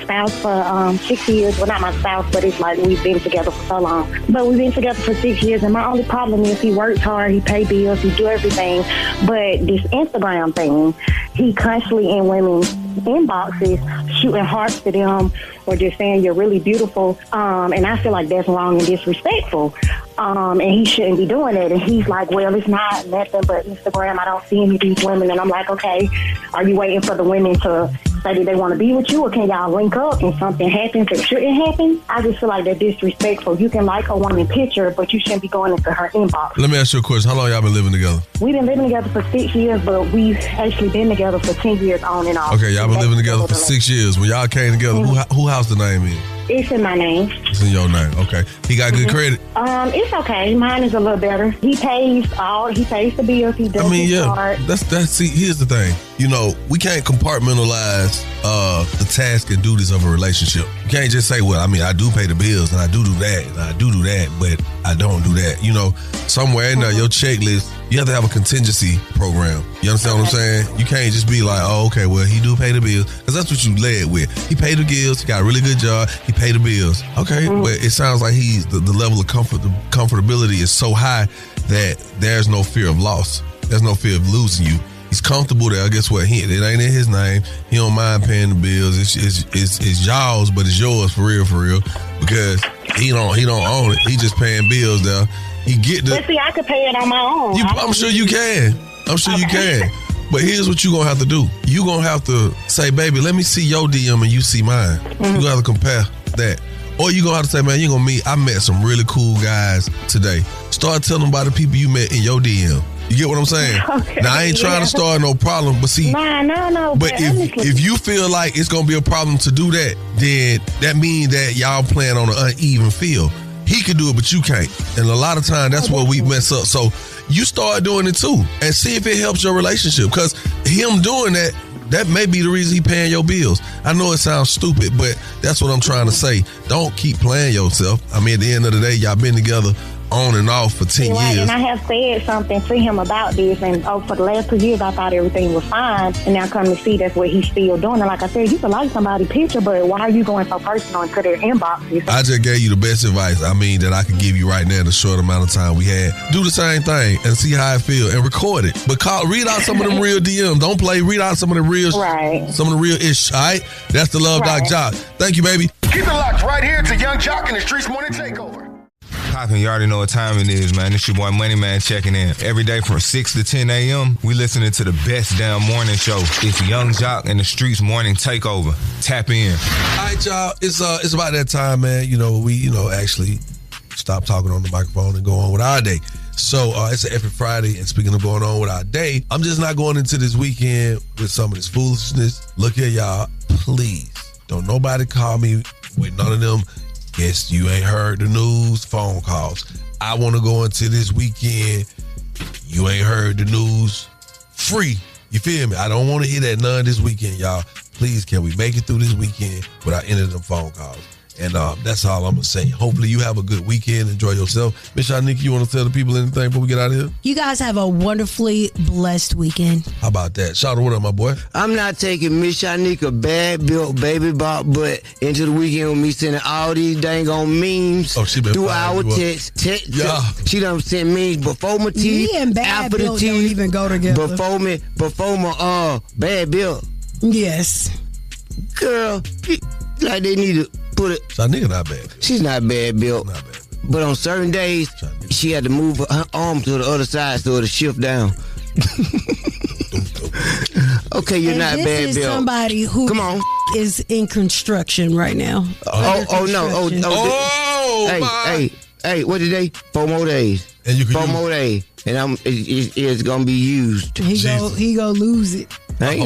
[SPEAKER 13] spouse for 6 years. Well, not my spouse, but it's like we've been together for so long. But we've been together for 6 years, and my only problem is he works hard, he pays bills, he do everything. But this Instagram thing, he constantly in women's inboxes shooting hearts to them or just saying you're really beautiful. And I feel like that's wrong and disrespectful. And he shouldn't be doing it. And he's like, well, it's not nothing but Instagram. I don't see any of these women. And I'm like, okay, are you waiting for the women to say that they want to be with you, or can y'all link up and something happens that shouldn't happen? I just feel like they're disrespectful. You can like a woman picture, but you shouldn't be going into her inbox.
[SPEAKER 2] Let me ask you a question. How long y'all been living together?
[SPEAKER 13] We've been living together for 6 years, but we've actually been together for 10 years on and off.
[SPEAKER 2] Okay, y'all been living together for 6 years. When y'all came together, who house the name is?
[SPEAKER 13] It's in my name.
[SPEAKER 2] It's in your name. Okay. He got good credit?
[SPEAKER 13] It's okay. Mine is a little better. He pays the bills. He does his part.
[SPEAKER 2] See, here's the thing. You know, we can't compartmentalize the task and duties of a relationship. You can't just say, well, I mean, I do pay the bills and I do that and I do that, but I don't do that. You know, somewhere in there, your checklist, you have to have a contingency program. You understand what I'm saying? You can't just be like, oh, okay, well, he do pay the bills. Because that's what you led with. He paid the bills. He got a really good job. He paid the bills. Okay, but it sounds like he's the level of comfortability is so high that there's no fear of loss. There's no fear of losing you. He's comfortable there. Guess what? It ain't in his name. He don't mind paying the bills. It's y'all's, but it's yours for real. Because he don't own it. He just paying bills there.
[SPEAKER 13] But see, I could pay it on my own.
[SPEAKER 2] I'm sure you can. You can. But here's what you're going to have to do. You're going to have to say, baby, let me see your DM and you see mine. You're going to have to compare that. Or you're going to have to say, man, I met some really cool guys today. Start telling them about the people you met in your DM. You get what I'm saying? Okay, now, I ain't trying to start no problem, but see.
[SPEAKER 13] No.
[SPEAKER 2] But if you feel like it's going to be a problem to do that, then that means that y'all playing on an uneven field. He could do it, but you can't. And a lot of times, that's where we mess up. So you start doing it too and see if it helps your relationship. Because him doing that may be the reason he paying your bills. I know it sounds stupid, but that's what I'm trying to say. Don't keep playing yourself. I mean, at the end of the day, y'all been together on and off for 10 years.
[SPEAKER 13] And I have said something to him about this, and for the last 2 years, I thought everything was fine, and now come to see that's what he's still doing. And like I said, you can like somebody's picture, but why are you going so personal into their inboxes?
[SPEAKER 2] I just gave you the best advice, that I can give you right now in the short amount of time we had. Do the same thing and see how it feels, and record it. But read out some of them real DMs. Don't play. Read out some of the real, some of the real ish. All right, that's the Love Doc Jock. Thank you, baby.
[SPEAKER 3] Keep it locked right here to Young Jock in the Streetz Morning Takeover.
[SPEAKER 23] Poppin', you already know what time it is, man. It's your boy Money Man checking in. Every day from 6 to 10 a.m., we listening to the best damn morning show. It's Young Jock and the Streetz Morning Takeover. Tap in.
[SPEAKER 2] All right, y'all. It's about that time, man. We actually stop talking on the microphone and go on with our day. So it's every Friday, and speaking of going on with our day, I'm just not going into this weekend with some of this foolishness. Look here, y'all. Please, don't nobody call me with none of them. Guess you ain't heard the news phone calls. I want to go into this weekend. You ain't heard the news free. You feel me? I don't want to hear that none this weekend, y'all. Please, can we make it through this weekend without any of them phone calls? And that's all I'm going to say. Hopefully you have a good weekend. Enjoy yourself. Miss Shanika, you want to tell the people anything before we get out of here?
[SPEAKER 8] You guys have a wonderfully blessed weekend.
[SPEAKER 2] How about that? Shout out, what up, my boy?
[SPEAKER 5] I'm not taking Miss Shanika bad built baby bop butt into the weekend with me sending all these dang on memes through our text. She done sent memes before my teeth,
[SPEAKER 8] me and bad
[SPEAKER 5] after the
[SPEAKER 8] built
[SPEAKER 5] teeth,
[SPEAKER 8] don't even go together.
[SPEAKER 5] before my bad built.
[SPEAKER 8] Yes.
[SPEAKER 5] Girl, like they need to put it.
[SPEAKER 2] Shanika not bad.
[SPEAKER 5] She's not bad built.
[SPEAKER 2] Not bad.
[SPEAKER 5] But on certain days, she had to move her arm to the other side so it'll shift down. Okay, you're not bad built.
[SPEAKER 8] This is somebody who is in construction right now.
[SPEAKER 5] Hey, what today? 4 more days.
[SPEAKER 2] And you can
[SPEAKER 5] 4 more days. And it's gonna be used.
[SPEAKER 8] He go lose it.
[SPEAKER 5] Hey,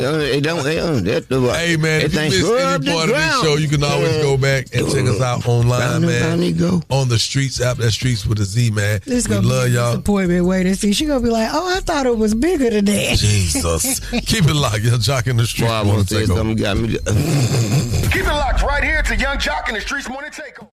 [SPEAKER 5] man, if you
[SPEAKER 2] missed any part of this show, you can always go back and check us out online, man. On the Streetz app. That's Streetz with a Z, man.
[SPEAKER 6] This
[SPEAKER 2] We
[SPEAKER 6] gonna
[SPEAKER 2] love
[SPEAKER 6] be a
[SPEAKER 2] y'all.
[SPEAKER 6] disappointment. Wait and see. She gonna be like, "Oh, I thought it was bigger than that."
[SPEAKER 2] Jesus. Keep it locked. Young Jock in the Streetz.
[SPEAKER 5] Well, I want to say something got me.
[SPEAKER 3] Keep it locked right here to Young Jock in the Streetz Morning Takeover.